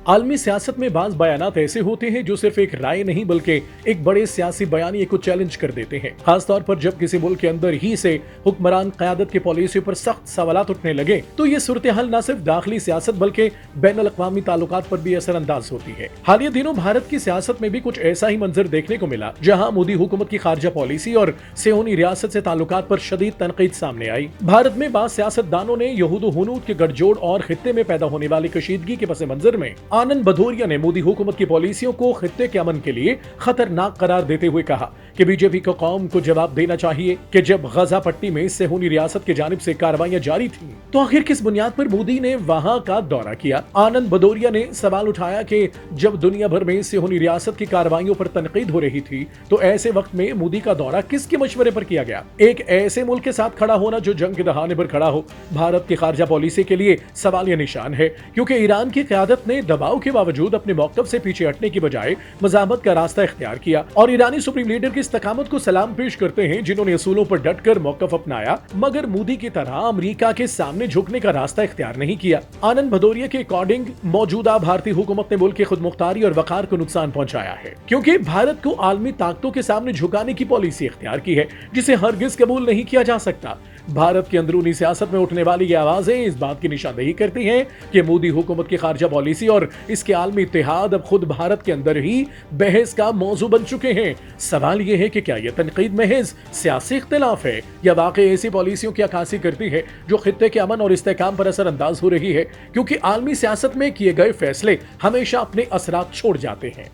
عالمی سیاست میں بعض بیانات ایسے ہوتے ہیں جو صرف ایک رائے نہیں بلکہ ایک بڑے سیاسی بیانیے کو چیلنج کر دیتے ہیں، خاص طور پر جب کسی ملک کے اندر ہی سے حکمران قیادت کی پالیسیوں پر سخت سوالات اٹھنے لگے تو یہ صورتحال نہ صرف داخلی سیاست بلکہ بین الاقوامی تعلقات پر بھی اثر انداز ہوتی ہے۔ حالیہ دنوں بھارت کی سیاست میں بھی کچھ ایسا ہی منظر دیکھنے کو ملا، جہاں مودی حکومت کی خارجہ پالیسی اور صہیونی ریاست سے تعلقات پر شدید تنقید سامنے آئی۔ بھارت میں بعض سیاست دانوں نے یہود و ہنود کے گٹھ جوڑ اور خطے میں پیدا ہونے والی کشیدگی کے پس منظر میں آنند بھدوریا نے مودی حکومت کی پالیسیوں کو خطے کے امن کے لیے خطرناک قرار دیتے ہوئے کہا کہ بی جے پی کو قوم کو جواب دینا چاہیے کہ جب غزہ پٹی میں صہیونی ریاست کی جانب سے کارروائیاں جاری تھیں تو آخر کس بنیاد پر مودی نے وہاں کا دورہ کیا۔ آنند بھدوریا نے سوال اٹھایا کہ جب دنیا بھر میں صہیونی ریاست کی کارروائیوں پر تنقید ہو رہی تھی تو ایسے وقت میں مودی کا دورہ کس کے مشورے پر کیا گیا؟ ایک ایسے ملک کے ساتھ کھڑا ہونا جو جنگ کے دہانے پر کھڑا ہو بھارت کی خارجہ پالیسی کے لیے سوالیہ نشان ہے، کیونکہ ایران کی قیادت نے دباؤ کے باوجود اپنے موقف سے پیچھے ہٹنے کی بجائے مزاحمت کا راستہ اختیار کیا، اور ایرانی سپریم لیڈر کی استقامت کو سلام پیش کرتے ہیں جنہوں نے اصولوں پر ڈٹ کر موقف اپنایا مگر مودی کی طرح امریکہ کے سامنے جھکنے کا راستہ اختیار نہیں کیا۔ آنند بھدوریا کے اکارڈنگ موجودہ بھارتی حکومت نے ملک کی خود مختاری اور وقار کو نقصان پہنچایا ہے، کیونکہ بھارت کو عالمی طاقتوں کے سامنے جھکانے کی پالیسی اختیار کی ہے جسے ہرگز قبول نہیں کیا جا سکتا۔ بھارت کی اندرونی سیاست میں اٹھنے والی یہ آوازیں اس بات کی نشاندہی کرتی ہیں کہ مودی حکومت کی خارجہ پالیسی اور اس کے عالمی اتحاد اب خود بھارت کے اندر ہی بحث کا موضوع بن چکے ہیں۔ سوال یہ ہے کہ کیا یہ تنقید محض سیاسی اختلاف ہے یا واقعی ایسی پالیسیوں کی عکاسی کرتی ہے جو خطے کے امن اور استحکام پر اثر انداز ہو رہی ہے، کیونکہ عالمی سیاست میں کیے گئے فیصلے ہمیشہ اپنے اثرات چھوڑ جاتے ہیں۔